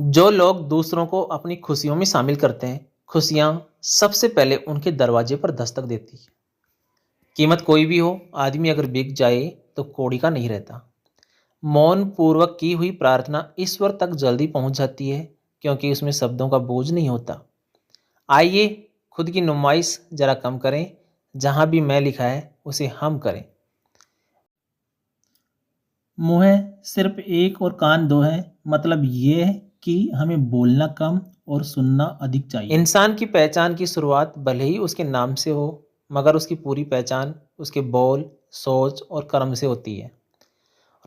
जो लोग दूसरों को अपनी खुशियों में शामिल करते हैं, खुशियां सबसे पहले उनके दरवाजे पर दस्तक देती है। कीमत कोई भी हो, आदमी अगर बिक जाए तो कौड़ी का नहीं रहता। मौन पूर्वक की हुई प्रार्थना ईश्वर तक जल्दी पहुंच जाती है, क्योंकि उसमें शब्दों का बोझ नहीं होता। आइए खुद की नुमाइश जरा कम करें। जहां भी मैं लिखा है उसे हम करें। मुँह है सिर्फ एक और कान दो है, मतलब ये है कि हमें बोलना कम और सुनना अधिक चाहिए। इंसान की पहचान की शुरुआत भले ही उसके नाम से हो, मगर उसकी पूरी पहचान उसके बोल, सोच और कर्म से होती है।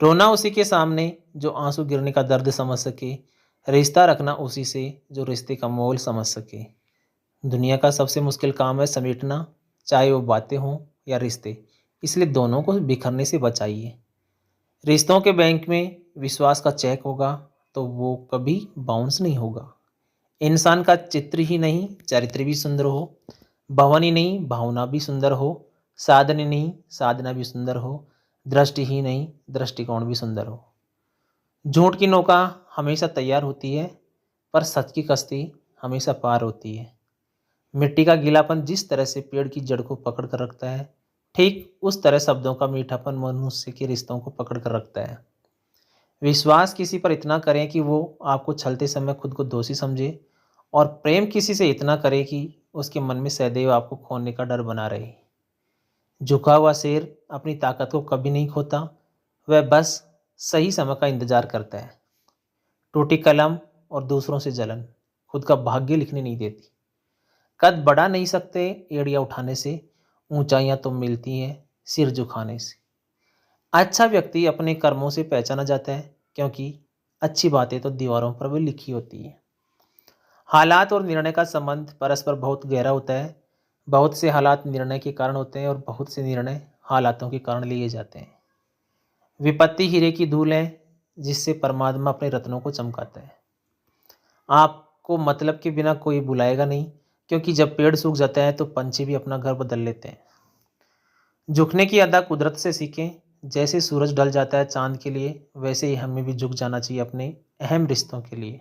रोना उसी के सामने जो आंसू गिरने का दर्द समझ सके। रिश्ता रखना उसी से जो रिश्ते का मोल समझ सके। दुनिया का सबसे मुश्किल काम है समेटना, चाहे वो बातें हों या रिश्ते। इसलिए दोनों को बिखरने से बचाइए। रिश्तों के बैंक में विश्वास का चेक होगा तो वो कभी बाउंस नहीं होगा। इंसान का चित्र ही नहीं, चरित्र भी सुंदर हो। भवन ही नहीं, भावना भी सुंदर हो। साधन ही नहीं, साधना भी सुंदर हो। दृष्टि ही नहीं, दृष्टिकोण भी सुंदर हो। झूठ की नौका हमेशा तैयार होती है, पर सच की कश्ती हमेशा पार होती है। मिट्टी का गीलापन जिस तरह से पेड़ की जड़ को पकड़ कर रखता है, ठीक उस तरह शब्दों का मीठापन मनुष्य के रिश्तों को पकड़ कर रखता है। विश्वास किसी पर इतना करें कि वो आपको छलते समय खुद को दोषी समझे, और प्रेम किसी से इतना करे कि उसके मन में सदैव आपको खोने का डर बना रहे। झुका हुआ शेर अपनी ताकत को कभी नहीं खोता, वह बस सही समय का इंतजार करता है। टूटी कलम और दूसरों से जलन खुद का भाग्य लिखने नहीं देती। कद बढ़ा नहीं सकते एड़ियाँ उठाने से, ऊंचाइयां तो मिलती हैं सिर झुकाने से। अच्छा व्यक्ति अपने कर्मों से पहचाना जाता है, क्योंकि अच्छी बातें तो दीवारों पर भी लिखी होती है। हालात और निर्णय का संबंध परस्पर बहुत गहरा होता है। बहुत से हालात निर्णय के कारण होते हैं और बहुत से निर्णय हालातों के कारण लिए जाते हैं। विपत्ति हीरे की धूल है, जिससे परमात्मा अपने रत्नों को चमकाता है। आपको मतलब के बिना कोई बुलाएगा नहीं, क्योंकि जब पेड़ सूख जाता है तो पंछी भी अपना घर बदल लेते हैं। झुकने की अदा कुदरत से सीखें। जैसे सूरज ढल जाता है चांद के लिए, वैसे ही हमें भी झुक जाना चाहिए अपने अहम रिश्तों के लिए।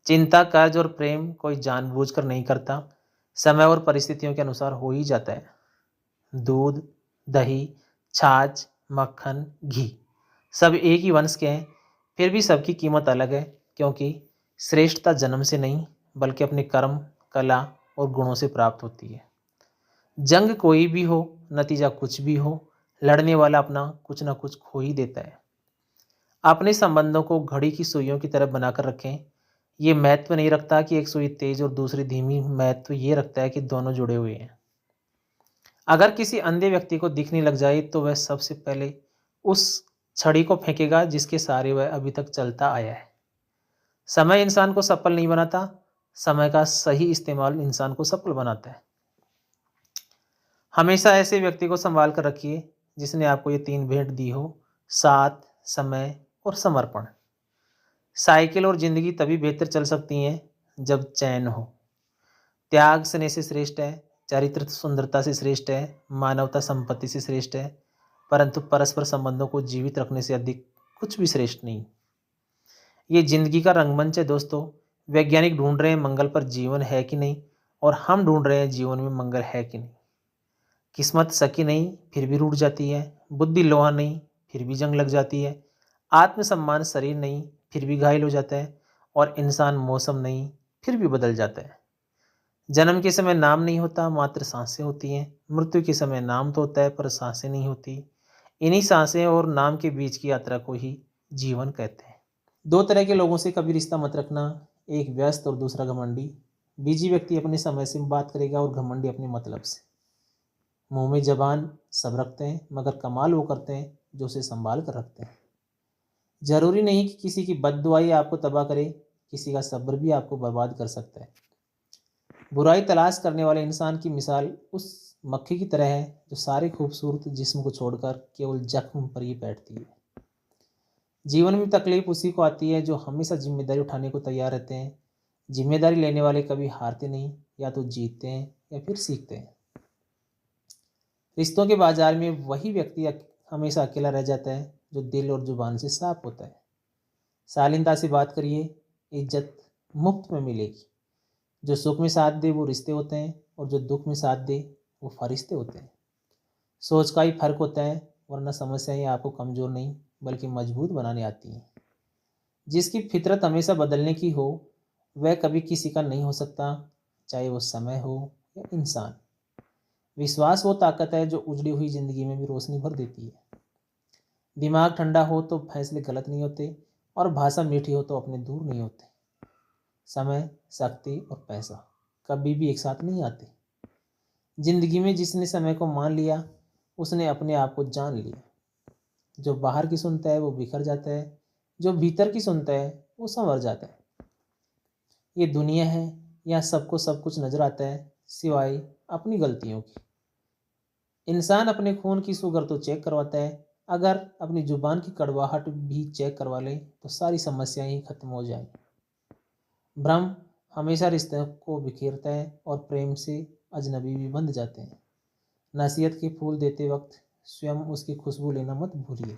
चिंता, कर्ज और प्रेम कोई जानबूझकर नहीं करता, समय और परिस्थितियों के अनुसार हो ही जाता है। दूध, दही, छाछ, मक्खन, घी सब एक ही वंश के हैं, फिर भी सबकी कीमत अलग है, क्योंकि श्रेष्ठता जन्म से नहीं बल्कि अपने कर्म, कला और गुणों से प्राप्त होती है। जंग कोई भी हो, नतीजा कुछ भी हो, लड़ने वाला अपना कुछ ना कुछ खो ही देता है। अपने संबंधों को घड़ी की सुइयों की तरह बनाकर रखें। ये महत्व नहीं रखता कि एक सुई तेज और दूसरी धीमी, महत्व ये रखता है कि दोनों जुड़े हुए हैं। अगर किसी अंधे व्यक्ति को दिखने लग जाए तो वह सबसे पहले उस छड़ी को फेंकेगा जिसके सहारे वह अभी तक चलता आया है। समय इंसान को सफल नहीं बनाता, समय का सही इस्तेमाल इंसान को सफल बनाता है। हमेशा ऐसे व्यक्ति को संभाल कर रखिए जिसने आपको ये तीन भेंट दी हो: साथ, समय और समर्पण। साइकिल और जिंदगी तभी बेहतर चल सकती हैं जब चैन हो। त्याग स्नेह से श्रेष्ठ है, चरित्र सुंदरता से श्रेष्ठ है, मानवता संपत्ति से श्रेष्ठ है, परंतु परस्पर संबंधों को जीवित रखने से अधिक कुछ भी श्रेष्ठ नहीं। ये जिंदगी का रंगमंच है दोस्तों। वैज्ञानिक ढूंढ रहे हैं मंगल पर जीवन है कि नहीं, और हम ढूंढ रहे हैं जीवन में मंगल है कि नहीं। किस्मत सकी नहीं फिर भी रूठ जाती है, बुद्धि लोहा नहीं फिर भी जंग लग जाती है, आत्मसम्मान शरीर नहीं फिर भी घायल हो जाता है, और इंसान मौसम नहीं फिर भी बदल जाता है। जन्म के समय नाम नहीं होता, मात्र सांसें होती हैं। मृत्यु के समय नाम तो होता है पर सांसें नहीं होती। इन्हीं सांसें और नाम के बीच की यात्रा को ही जीवन कहते हैं। दो तरह के लोगों से कभी रिश्ता मत रखना, एक व्यस्त और दूसरा घमंडी। बीजी व्यक्ति अपने समय से बात करेगा और घमंडी अपने मतलब से। मुंह में जबान सब रखते हैं, मगर कमाल वो करते हैं जो उसे संभाल कर रखते हैं। जरूरी नहीं कि किसी की बद्दुआई आपको तबाह करे, किसी का सब्र भी आपको बर्बाद कर सकता है। बुराई तलाश करने वाले इंसान की मिसाल उस मक्खी की तरह है जो सारे खूबसूरत जिस्म को छोड़कर केवल जख्म पर ही बैठती है। जीवन में तकलीफ उसी को आती है जो हमेशा जिम्मेदारी उठाने को तैयार रहते हैं। जिम्मेदारी लेने वाले कभी हारते नहीं, या तो जीतते हैं या फिर सीखते हैं। रिश्तों के बाजार में वही व्यक्ति हमेशा अकेला रह जाता है जो दिल और जुबान से साफ होता है। शालीनता से बात करिए, इज्जत मुफ्त में मिलेगी। जो सुख में साथ दे वो रिश्ते होते हैं, और जो दुख में साथ दे वो फरिश्ते होते हैं। सोच का ही फर्क होता है, वरना समस्याएं आपको कमज़ोर नहीं बल्कि मजबूत बनाने आती हैं। जिसकी फितरत हमेशा बदलने की हो वह कभी किसी का नहीं हो सकता, चाहे वो समय हो या इंसान। विश्वास वो ताकत है जो उजड़ी हुई ज़िंदगी में भी रोशनी भर देती है। दिमाग ठंडा हो तो फैसले गलत नहीं होते, और भाषा मीठी हो तो अपने दूर नहीं होते। समय, शक्ति और पैसा कभी भी एक साथ नहीं आते। जिंदगी में जिसने समय को मान लिया उसने अपने आप को जान लिया। जो बाहर की सुनता है वो बिखर जाता है, जो भीतर की सुनता है वो संवर जाता है। ये दुनिया है, यहाँ सबको सब कुछ नजर आता है सिवाय अपनी गलतियों की। इंसान अपने खून की शुगर तो चेक करवाता है, अगर अपनी जुबान की कड़वाहट भी चेक करवा ले तो सारी समस्याएं ही खत्म हो जाएं। भ्रम हमेशा रिश्तों को बिखेरता है, और प्रेम से अजनबी भी बंध जाते हैं। नसीहत के फूल देते वक्त स्वयं उसकी खुशबू लेना मत भूलिए।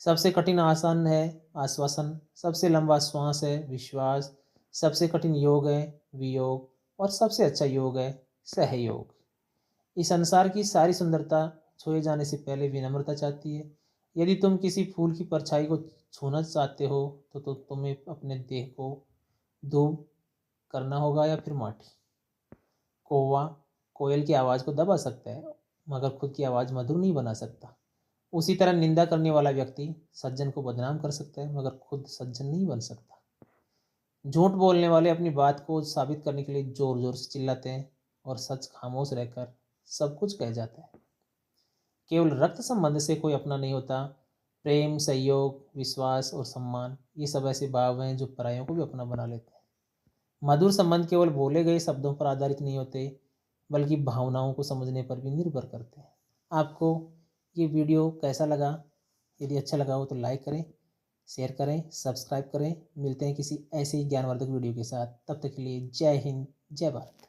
सबसे कठिन आसन है आश्वासन, सबसे लंबा श्वास है विश्वास, सबसे कठिन योग है वियोग, और सबसे अच्छा योग है सहयोग। इस संसार की सारी सुंदरता छुए जाने से पहले विनम्रता चाहती है। यदि तुम किसी फूल की परछाई को छूना चाहते हो तो तुम्हें अपने देह को धूप करना होगा या फिर माटी। कौवा कोयल की आवाज़ को दबा सकता है, मगर खुद की आवाज़ मधुर नहीं बना सकता। उसी तरह निंदा करने वाला व्यक्ति सज्जन को बदनाम कर सकता है, मगर खुद सज्जन नहीं बन सकता। झूठ बोलने वाले अपनी बात को साबित करने के लिए जोर जोर से चिल्लाते हैं, और सच खामोश रहकर सब कुछ कह जाता है। केवल रक्त संबंध से कोई अपना नहीं होता। प्रेम, सहयोग, विश्वास और सम्मान ये सब ऐसे भाव हैं जो परायों को भी अपना बना लेते हैं। मधुर संबंध केवल बोले गए शब्दों पर आधारित नहीं होते, बल्कि भावनाओं को समझने पर भी निर्भर करते हैं। आपको ये वीडियो कैसा लगा? यदि अच्छा लगा हो तो लाइक करें, शेयर करें, सब्सक्राइब करें। मिलते हैं किसी ऐसे ही ज्ञानवर्धक वीडियो के साथ। तब तक के लिए जय हिंद, जय भारत।